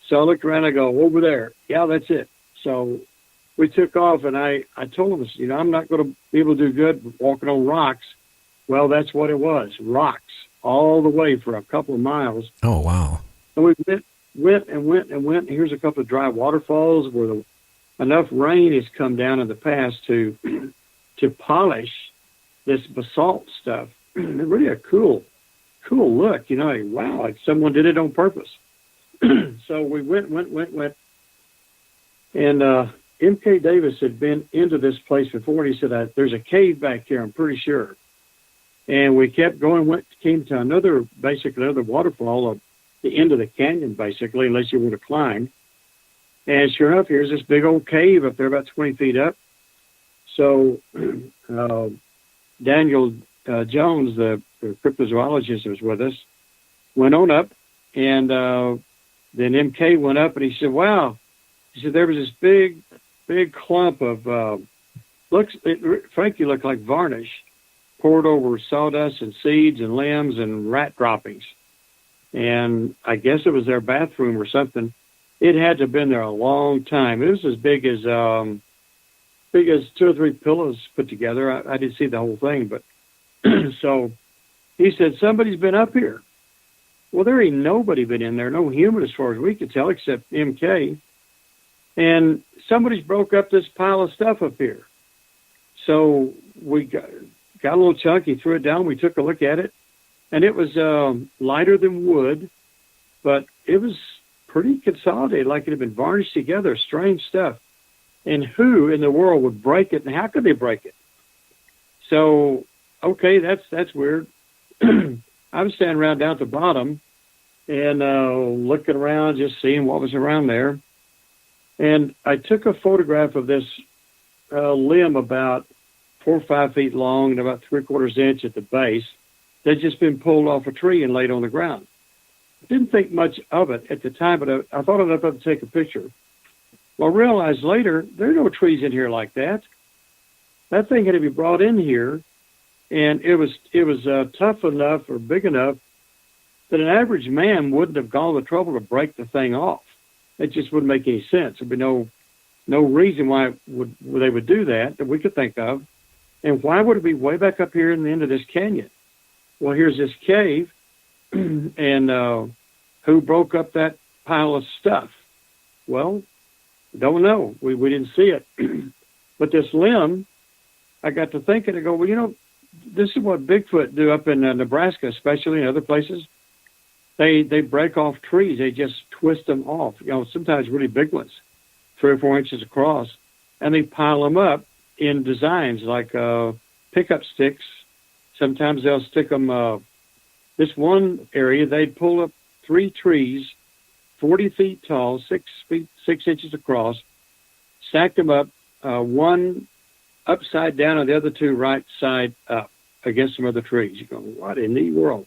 So I looked around. I go, over there. Yeah, that's it. So we took off, and I told him, I'm not going to be able to do good walking on rocks. Well, that's what it was, rocks all the way for a couple of miles. Oh, wow. And we went and went and went. Here's a couple of dry waterfalls where enough rain has come down in the past to to polish this basalt stuff. Really a cool look. Wow, like someone did it on purpose. So we went. And M.K. Davis had been into this place before, and he said, there's a cave back here, I'm pretty sure. And we kept going, came to another waterfall at the end of the canyon, basically, unless you want to climb. And sure enough, here's this big old cave up there about 20 feet up. So Daniel Jones, the cryptozoologist that was with us, went on up, and then MK went up, and he said, wow. He said there was this big clump of, frankly, looked like varnish poured over sawdust and seeds and limbs and rat droppings. And I guess it was their bathroom or something. It had to have been there a long time. It was as big as 2 or 3 pillows put together. I didn't see the whole thing, but so he said, somebody's been up here. Well, there ain't nobody been in there, no human as far as we could tell, except MK. And somebody's broke up this pile of stuff up here. So we got a little chunk. He threw it down. We took a look at it, and it was lighter than wood, but it was pretty consolidated, like it had been varnished together. Strange stuff. And who in the world would break it, and how could they break it? So, okay, that's weird. I was standing around down at the bottom and looking around, just seeing what was around there. And I took a photograph of this limb about 4 or 5 feet long and about 3/4 inch at the base that had just been pulled off a tree and laid on the ground. Didn't think much of it at the time, but I thought enough of it to take a picture. Well, I realized later there are no trees in here like that. That thing had to be brought in here, and it was tough enough or big enough that an average man wouldn't have gone to the trouble to break the thing off. It just wouldn't make any sense. There'd be no reason why they would do that we could think of. And why would it be way back up here in the end of this canyon? Well, here's this cave, and who broke up that pile of stuff? Well, don't know. We didn't see it. But this limb, I got to thinking, I go, well, this is what Bigfoot do up in Nebraska, especially in other places. They break off trees. They just twist them off, sometimes really big ones, 3 or 4 inches across, and they pile them up in designs like pickup sticks. Sometimes they'll stick them, this one area, they'd pull up 3 trees, 40 feet tall, 6 inches across, stacked them up, one upside down and the other 2 right side up against some other trees. You go, what in the world?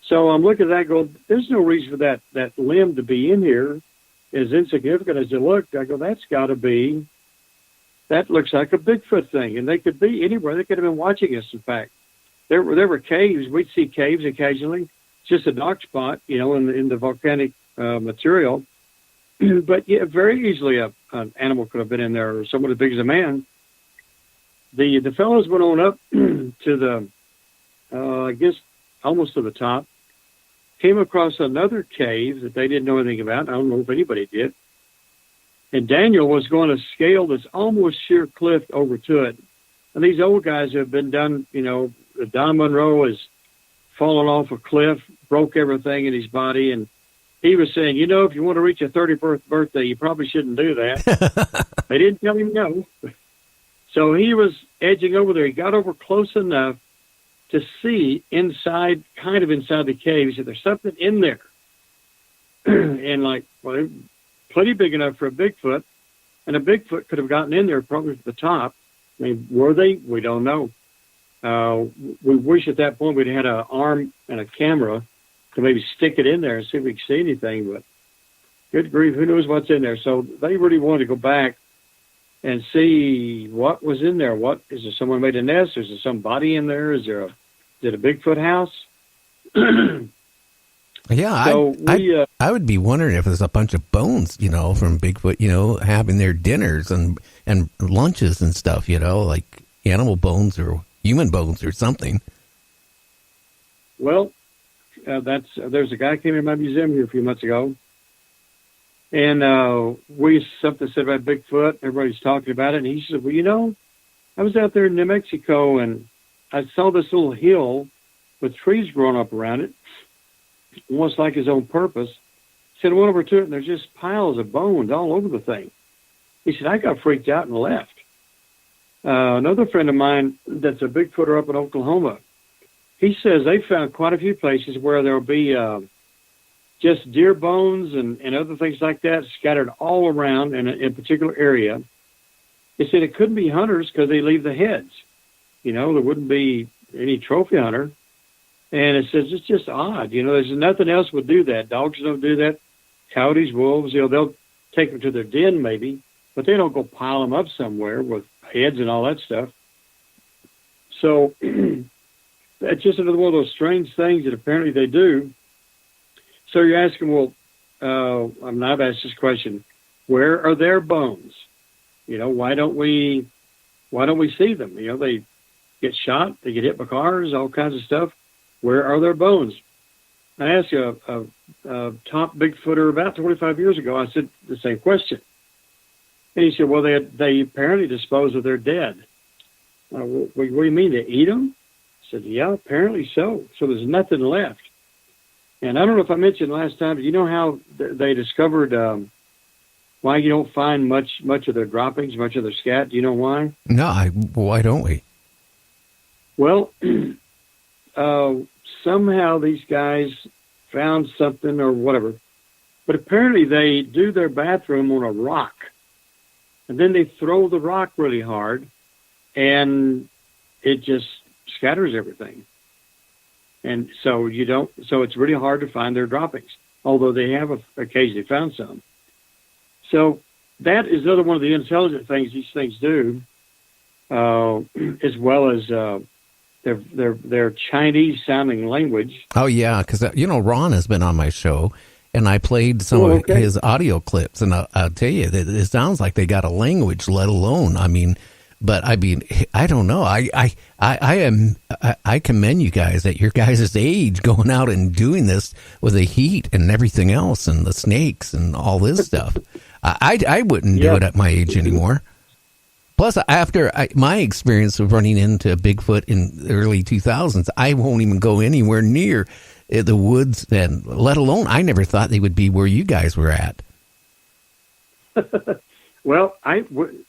So I'm looking at that, go, there's no reason for that limb to be in here. As insignificant as it looked, I go, that looks like a Bigfoot thing. And they could be anywhere. They could have been watching us, in fact. There were caves. We'd see caves occasionally. It's just a dark spot, in the volcanic material. But yeah, very easily an animal could have been in there, or someone as big as a man. The fellows went on up to the, I guess, almost to the top, came across another cave that they didn't know anything about. I don't know if anybody did. And Daniel was going to scale this almost sheer cliff over to it. And these old guys have been done, Don Monroe has fallen off a cliff, broke everything in his body. And he was saying, if you want to reach your 31st birthday, you probably shouldn't do that. They didn't tell him no. So he was edging over there. He got over close enough to see inside the cave. He said, there's something in there. And plenty big enough for a Bigfoot. And a Bigfoot could have gotten in there probably to the top. I mean, were they? We don't know. We wish at that point we'd had an arm and a camera to maybe stick it in there and see if we could see anything. But good grief, who knows what's in there? So they really wanted to go back and see what was in there. What is there? Someone made a nest? Is there some body in there? Is it a Bigfoot house? Yeah, So I would be wondering if there's a bunch of bones, from Bigfoot, having their dinners and lunches and stuff, like animal bones or human bones or something. well, there's a guy came in my museum here a few months ago, and something said about Bigfoot. Everybody's talking about it, and he said, "Well, I was out there in New Mexico, and I saw this little hill with trees growing up around it, almost like his own purpose." He said, I went over to it, and there's just piles of bones all over the thing. He said, I got freaked out and left. Another friend of mine that's a Bigfooter up in Oklahoma, he says they found quite a few places where there'll be just deer bones and other things like that scattered all around in a particular area. He said it couldn't be hunters because they leave the heads. There wouldn't be any trophy hunter. And it says it's just odd. There's nothing else would do that. Dogs don't do that. Coyotes, wolves, they'll take them to their den maybe, but they don't go pile them up somewhere with heads and all that stuff. So that's just another one of those strange things that apparently they do. So you're asking, well, I've asked this question: where are their bones? Why don't we see them? They get shot, they get hit by cars, all kinds of stuff. Where are their bones? I asked a top Bigfooter about 25 years ago. I said the same question, and he said, "Well, they apparently dispose of their dead." What do you mean, they eat them? I said, "Yeah, apparently so. So there's nothing left." And I don't know if I mentioned last time, but you know how they discovered why you don't find much of their droppings, much of their scat? Do you know why? No, why don't we? Well, somehow these guys found something or whatever, but apparently they do their bathroom on a rock, and then they throw the rock really hard, and it just scatters everything. And so it's really hard to find their droppings, although they have occasionally found some. So that is another one of the intelligent things these things do, as well as their Chinese-sounding language. Oh, yeah, because, Ron has been on my show, and I played some of his audio clips, and I'll tell you, that it sounds like they got a language, let alone, I don't know. I commend you guys at your guys' age going out and doing this with the heat and everything else and the snakes and all this stuff. I wouldn't do it at my age anymore. Plus, after my experience of running into Bigfoot in the early 2000s, I won't even go anywhere near the woods, and let alone, I never thought they would be where you guys were at. Well,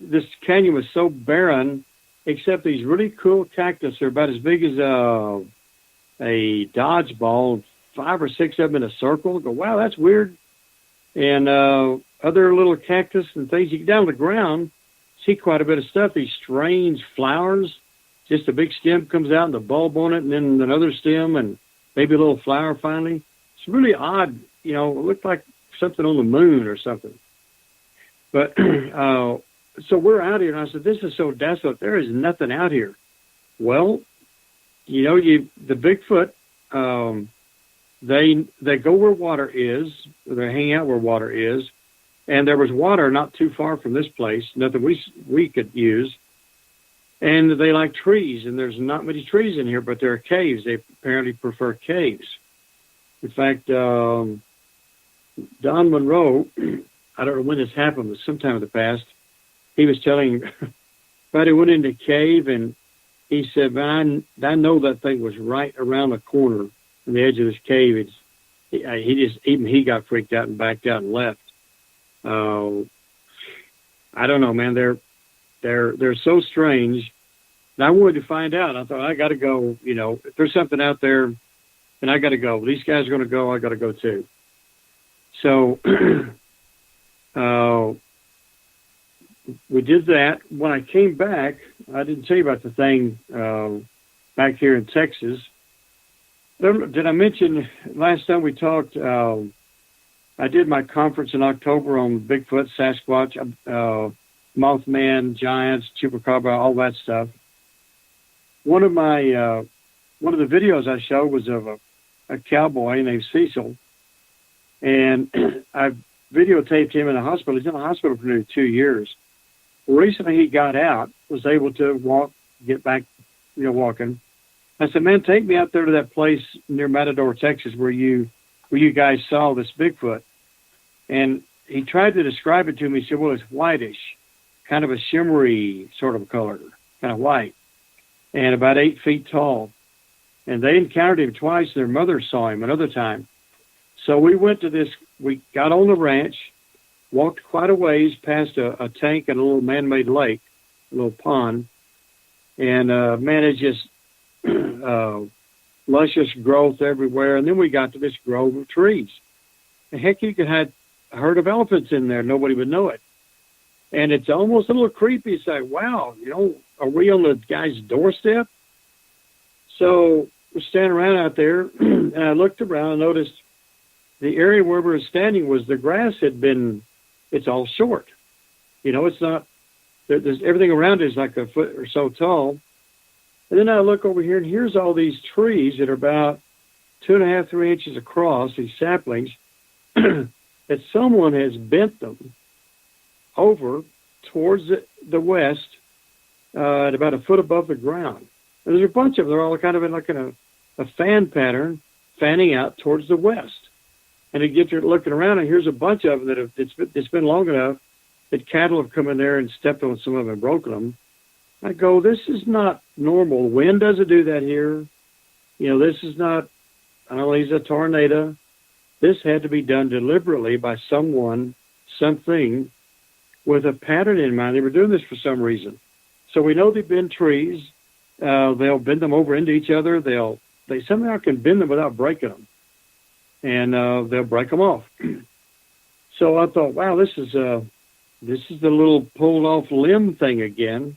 this canyon was so barren, except these really cool cactus are about as big as a dodgeball, 5 or 6 of them in a circle. Go, wow, that's weird. And other little cactus and things. You get down to the ground, see quite a bit of stuff. These strange flowers, just a big stem comes out and the bulb on it, and then another stem and maybe a little flower finally. It's really odd. It looked like something on the moon or something. But so we're out here, and I said, this is so desolate. There is nothing out here. Well, the Bigfoot, they go where water is. They hang out where water is. And there was water not too far from this place, nothing we could use. And they like trees, and there's not many trees in here, but there are caves. They apparently prefer caves. In fact, Don Monroe, I don't know when this happened, but sometime in the past, he was telling, but he went into a cave, and he said, man, I know that thing was right around the corner on the edge of this cave. He got freaked out and backed out and left. I don't know, man. They're so strange. And I wanted to find out. I thought, I got to go, if there's something out there, then I got to go. These guys are going to go. I got to go too. So, we did that. When I came back, I didn't tell you about the thing back here in Texas. Did I mention last time we talked, I did my conference in October on Bigfoot, Sasquatch, Mothman, giants, chupacabra, all that stuff. One of the videos I showed was of a cowboy named Cecil, And I videotaped him in the hospital. He's in the hospital for nearly 2 years. Recently, he got out, was able to walk, get back, walking. I said, man, take me out there to that place near Matador, Texas, where you guys saw this Bigfoot. And he tried to describe it to me. He said, well, it's whitish, kind of a shimmery sort of color, kind of white, and about 8 feet tall. And they encountered him twice. Their mother saw him another time. So we got on the ranch, walked quite a ways past a tank and a little man-made lake, a little pond. And, man, it's just luscious growth everywhere. And then we got to this grove of trees. And heck, you could have a herd of elephants in there. Nobody would know it. And it's almost a little creepy. It's like, wow, are we on the guy's doorstep? So we're standing around out there, and I looked around and noticed the area where we were standing was the grass it's all short. It's not, there's everything around it is like a foot or so tall. And then I look over here, and here's all these trees that are about 2.5, 3 inches across, these saplings, that someone has bent them over towards the west at about a foot above the ground. And there's a bunch of them. They're all kind of in like a fan pattern, fanning out towards the west. And you get to looking around, and here's a bunch of them it's been long enough that cattle have come in there and stepped on some of them and broken them. I go, this is not normal. Wind doesn't do that here. This is not, I don't know, he's a tornado. This had to be done deliberately by someone, something, with a pattern in mind. They were doing this for some reason. So we know they bend trees. They'll bend them over into each other. They somehow can bend them without breaking them. And they'll break them off. So I thought, wow, this is the little pulled off limb thing again.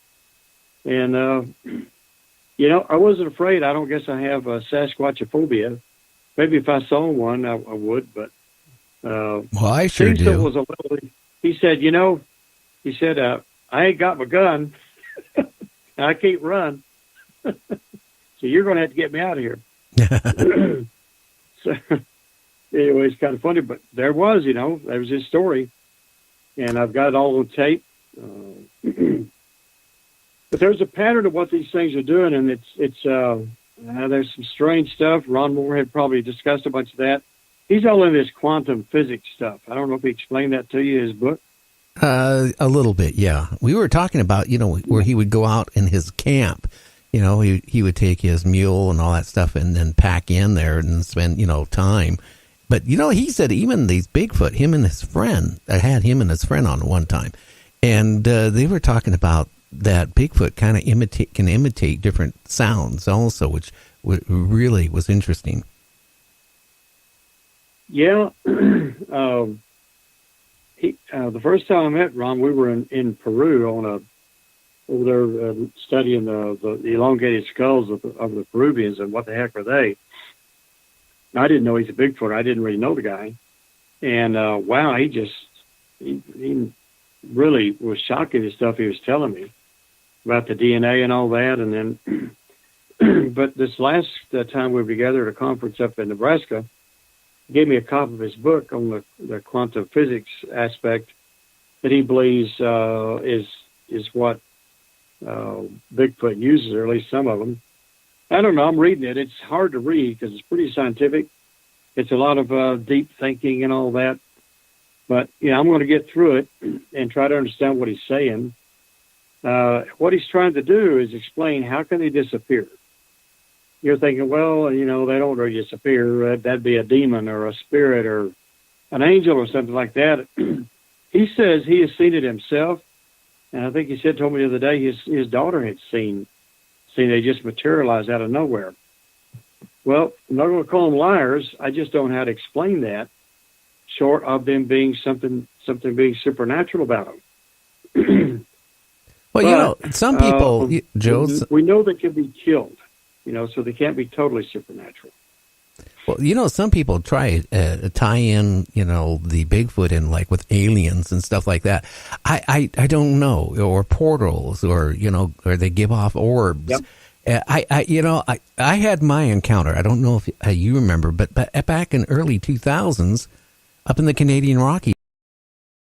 And, I wasn't afraid. I don't guess I have Sasquatchophobia. Maybe if I saw one, I would, but. Well, I sure do. He said, I ain't got my gun. I can't run. So you're going to have to get me out of here. So anyway, it's kind of funny, but there was his story, and I've got it all on tape. But there's a pattern of what these things are doing, and it's there's some strange stuff. Ron Moore had probably discussed a bunch of that. He's all in this quantum physics stuff. I don't know if he explained that to you, his book. A little bit, yeah. We were talking about, where he would go out in his camp. He would take his mule and all that stuff and then pack in there and spend, time. But, he said even these Bigfoot, I had him and his friend on one time. And they were talking about that Bigfoot kind of can imitate different sounds also, which really was interesting. Yeah. The first time I met Ron, we were in Peru over there studying the elongated skulls of the Peruvians and what the heck are they. I didn't know he's a Bigfoot. I didn't really know the guy. And, wow, he really was shocking, the stuff he was telling me about the DNA and all that. And then, but this last time we were together at a conference up in Nebraska, he gave me a copy of his book on the quantum physics aspect that he believes is what Bigfoot uses, or at least some of them. I don't know. I'm reading it. It's hard to read because it's pretty scientific. It's a lot of deep thinking and all that. But, I'm going to get through it and try to understand what he's saying. What he's trying to do is explain how can they disappear. You're thinking, well, they don't really disappear. That'd be a demon or a spirit or an angel or something like that. He says he has seen it himself. And I think he told me the other day his daughter had seen they just materialize out of nowhere. Well, I'm not going to call them liars. I just don't know how to explain that, short of them being something being supernatural about them. Well, some people, Joe, we know they can be killed, so they can't be totally supernatural. Well, some people try to tie in, the Bigfoot in like with aliens and stuff like that. I don't know, or portals, or they give off orbs. Yep. I had my encounter. I don't know if you remember, but back in early 2000s, up in the Canadian Rockies.